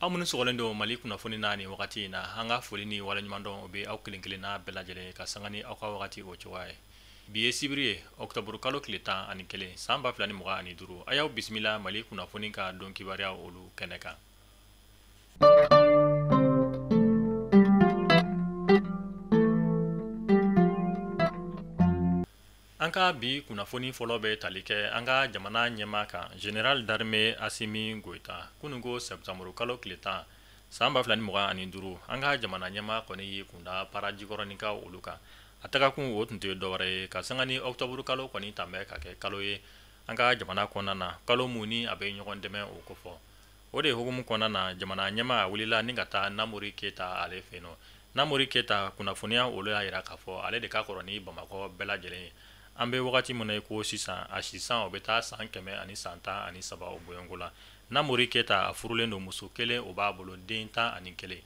Amun sogolendo mali kunnafoni nani wakati na hanga folini wala nyumandon obe au kilinkilina belajele ka sangani au ka wakati o chwae biye sibriye octobre kalo kilita ani kele samba flani muga ani duru ayaw bismillah mali kunnafoni ka don kibaria olu keneka Anka bi kunnafoni folo be talike anga jamana nyema kan General d'armée Assimi Goïta kunungo septembre kalo kilita samba flani muga ani duru anga jamana nyema koni kunda para jikoronika oluka ataka kun wotunte dowre ka sangani octobre kalo koni tambe ka ke kalo ye anga jamana konana kalo muni abe nyogon deme o kofo ode hugumu konana jamana nyema wulila ningata namuri keta ale feno namuri keta kunnafonia olu ira kafo ale de ka koroni bamako bela jele ambe wakati mona ko sisan a sisan obeta san keme ani santa ani saba oboyongola namuri keta afurulen do muso kele o ba bolo denta ani kele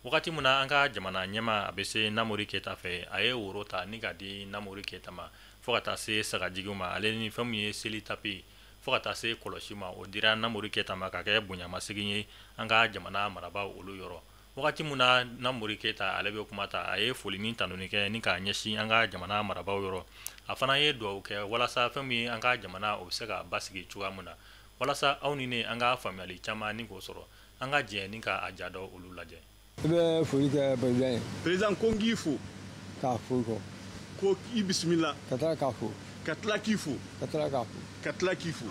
wakati muna anga jamana nyema abese namuri keta fe aye worota nigadi namuri keta ma fokata se sagajiguma ale ni famye seli tapi fokata se koloshima o dira namuri keta ma ka ke bunya masiginye anga jamana maraba olu yoro wakati muna namuri keta alebe kumata aye folini tanunike ni ka nyeshi anga jamana maraba yoro afana ye do ke walasa famye anga jamana obsega basigi chuga muna walasa awnine anga family chama ni go soro anga je ni ka ajado olu laje be foli ke président kongifu ka fuko ko i bismillah katala ka fu katla kifu katla kifu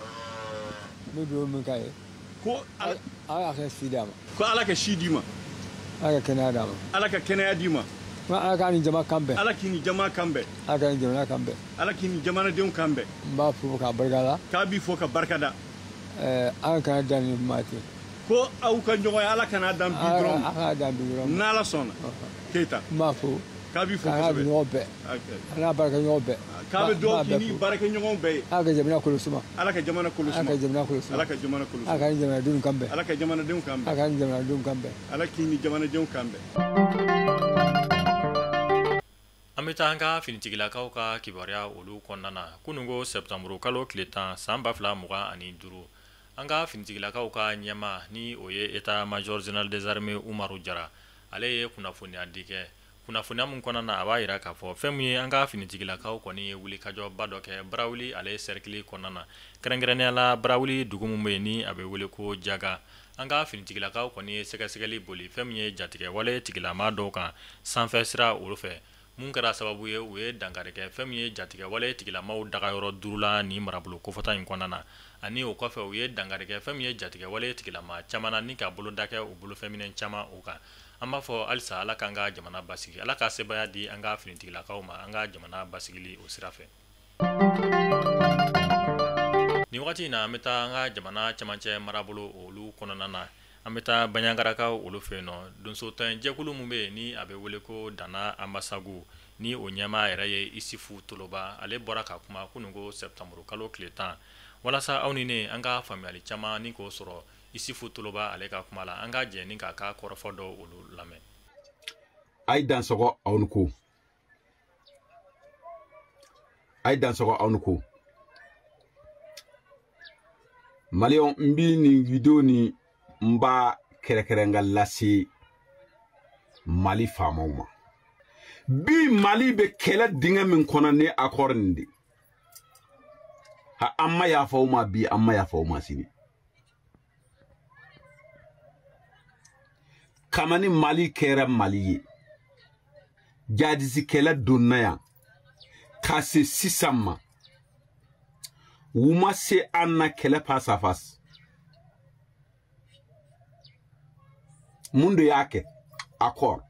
me do mun kai ko ala ka sidama ko ala ka shidima ala ka kenada ala ka kenaya dima ma ala ka ni jama kambe ala kini jama kambe ala ka ni jama kambe ala kini jamana dem kambe ba fu ka bargala ka bi fo ka barkada ala ka dani mati ko au ka njogo ala kana dam bi drom ala dam bi drom nala sona keita ma fu ka bi fo ka bi ngobe ala barka ngobe ka be do kini baraka ngobe ala jamana kulusuma ala ka jamana kulusuma ala jamana kulusuma ala ka jamana kulusuma ala jamana dum kambe ala ka jamana dem kambe ala jamana dum kambe ala kini jamana dem kambe amita anga finitigila ka kibaria olu konnana kunungo septembre kalo kletan samba fla muga ani duru anga finitigila ka nyama ni oye eta major general des armées Umaru Jara ale ye kunnafoni adike kunnafoni mun konnana abayira ka fo femu anga finitigila ka koni wuli kajo badoke brawli ale cercle konnana krengrene la brawli dugumu ni abe wuli ko jaga anga finitigila ka koni segasegeli boli femu jatige wale tigila ma doka sanfesra ulufe mun kɛra sababu ye u ye dankari kɛ fɛn min ye jatigɛ wale tigilamaw daga yɔrɔ durula ni marabolo kofɔta in kɔnɔna na ani o kɔfɛ u ye dankari kɛ fɛn min ye jatigɛ wale tigilama caman na ni ka boloda kɛ u bolofɛminɛ caman o kan an b'a fɔ halisa ala k'an ka jamana basigi ala ka sebaya di an ka finitigilakaw ma an ka jamana basigili o sira fɛ ni wagati in na an bɛ taa an ka jamana camancɛ marabolo olu kɔnɔna na an bɛ taa banyangarakaw olu fɛ yen nɔ donso tɔn jɛkulu mun bɛ yen ni a bɛ wele ko Dana Amasagu ni o ɲɛmaa yɛrɛ ye Isufu Toloba ale bɔra ka kuma kunungo septembre kalo tile 10 walasa aw ni ne an ka faamuyali caman ni k'o sɔrɔ Isufu Toloba ale ka kuma la an ka jɛ ni k'a ka kɔrɔfɔ dɔ olu lamɛn. Ay dansɔgɔ aw ni ko ay dansɔgɔ aw ni ko Maliyɔn n bi nin video ni mba kɛrɛkɛrɛnga lase Mali faamaw ma bi Mali be kɛlɛ dingɛ min kɔnɔ ne accord nin de ha amma ya faw ma bi amma ya faw ma sini kamani Mali kɛra Mali ye jadisi kɛlɛ donna yan ka se sisan ma wuma se an na kɛlɛ face à face mun de y'a kɛ accord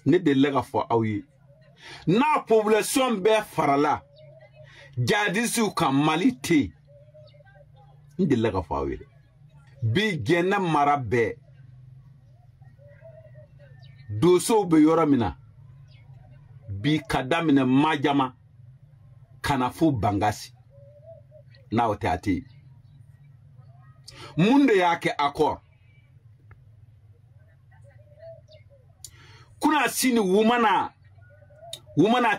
ne delila ka fɔ aw ye n'a population bɛɛ farala jadisiw kan Mali tɛ n delila ka fɔ aw ye bi jɛnɛ mara bɛɛ dosow bɛ yɔrɔ min na bi ka daminɛ Majama kana fo Bangasi n'aw tɛ a tɛ yen mun de y'a kɛ accord kuna sini wumana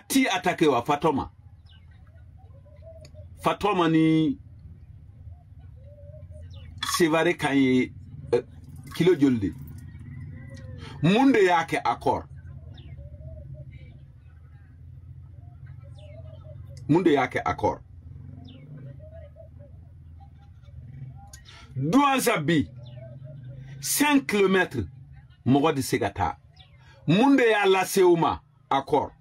ti attaqué wa Fatoma ni sévaré kan ye kilo jolde munde yake accord munde yake accord douanza bi 5 km mogo di segata munde ya la seuma accord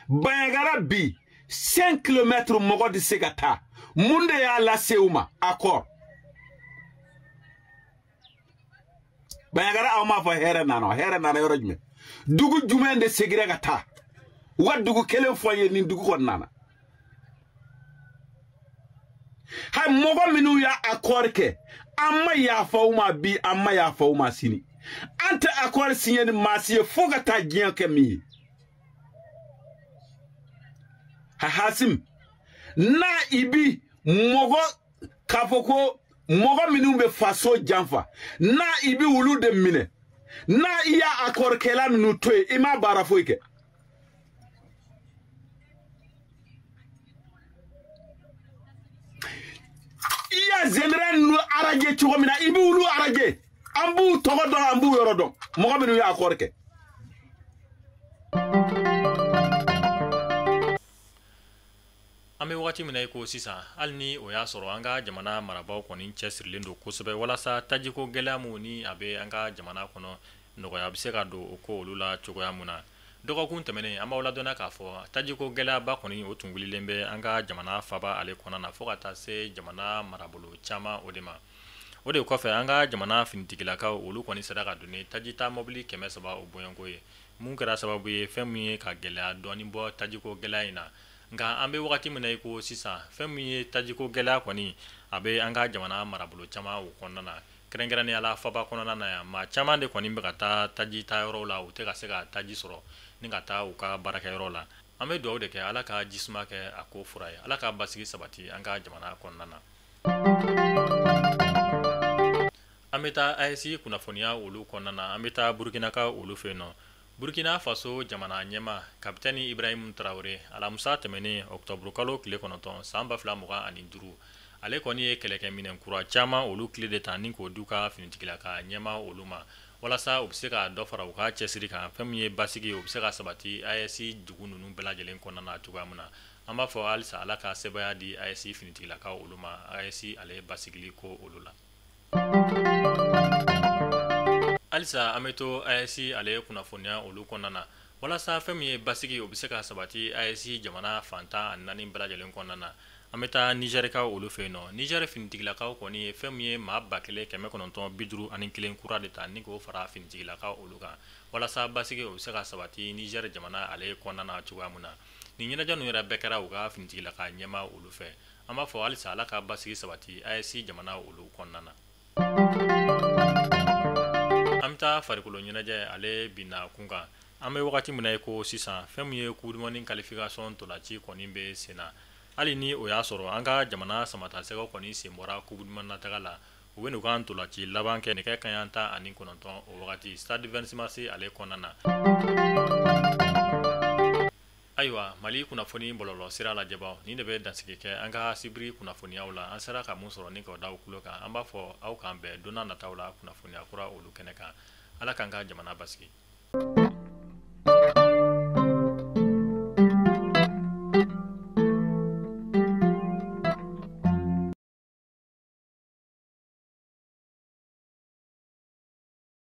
Bayangara bi 5 km mogo di segata munde ya la seuma accord Bayangara awma fa here nana yoro jume dugu jume de segire gata wa dugu kelen foye ni dugu kon nana hay mogo minu ya accord ke amma ya fauma bi amma ya fauma sini ante accord signé ni masiye foga ta gien ke mi ha hasim na ibi mogo kafoko mogo minu be faso janfa na ibi wulu de mine na iya accord ke la minu toy ima bara foike iya general nu araje chogomina ibi wulu araje ambu togo don ambu yoro don mogo minu ya accord ke ame wakati mina ko sisa alni o ya soro anga jamana marabaw koni chesirlen do kosebe wala sa tajiko gelamu ni abe anga jamana kono nogo ya biseka do ko olula chogoya muna dogo kun temene ama wala dona ka fo tajiko gela ba koni o tunguli lembe anga jamana faba ale kona na fokata se jamana marabolo chama odema ode ko fe anga jamana fintigila ka olu koni sadaka doni tajita mobili keme saba obongo ye mun kara sababu ye femi ka gela doni bo tajiko gela ina nga ambe wakati mina ko sisa femi tajiko gela koni abe anga jamana marabolo chama o konna kerengerani ala faba konna na ya ma chama de koni be kata tajita yoro la o te ka se ka taji soro ni ka ta o ka baraka yoro la ambe do de ke ala ka jisma ke ako furai ala ka basigi sabati anga jamana konna na ameta IC kuna fonia olu konna na ameta Burkina ka olu feno Burkina Faso jamana nyema kapitani Ibrahim Traoré ala musa temene octobre kalo kile konoton samba fla muga ani duru ale koni ye keleke minen kura chama olu kile de tanin ko duka finitikila ka nyema oluma wala sa obseka do fara uka chesiri ka famiye basigi obseka sabati IC dugu nunu bela jelen konana tugamuna amba fo alsa ala ka sebaya di IC finitikila ka oluma IC ale basigili ko olula alisa ameto IC ale kunafonia olu konana wala sa famiye basigi obseka sabati IC jamana fanta anani bela jelen konana ameta Niger ka olu feno Niger finitigila ka koni famiye ma bakele keme kononton biduru ani kilen kura de ta ni ko fara finitigila ka olu ka wala sa basigi obseka sabati Niger jamana ale konana tugamuna ni nyina janu yera bekara uga finitigila ka nyema olu fe ama fo alisa ala ka basigi sabati IC jamana olu konana amta farikulo nyinaje ale bina kunga ame wakati muna ko sisa famiye kudumoni qualification to la ci koni be sena ali ni o ya soro anga jamana samata sego koni semora kubudman na tagala wenu kan to la ci labanke ne kay kanyanta ani kononton o wakati stade 26 mars ale konana aywa mali kuna foni bololo sira la jaba ni de be dansike ke anga sibri kuna foni awla ansara ka musoro ni ko daw kuloka amba fo aw kan be dona na tawla kuna foni akura olu keneka ala kanga jamana baski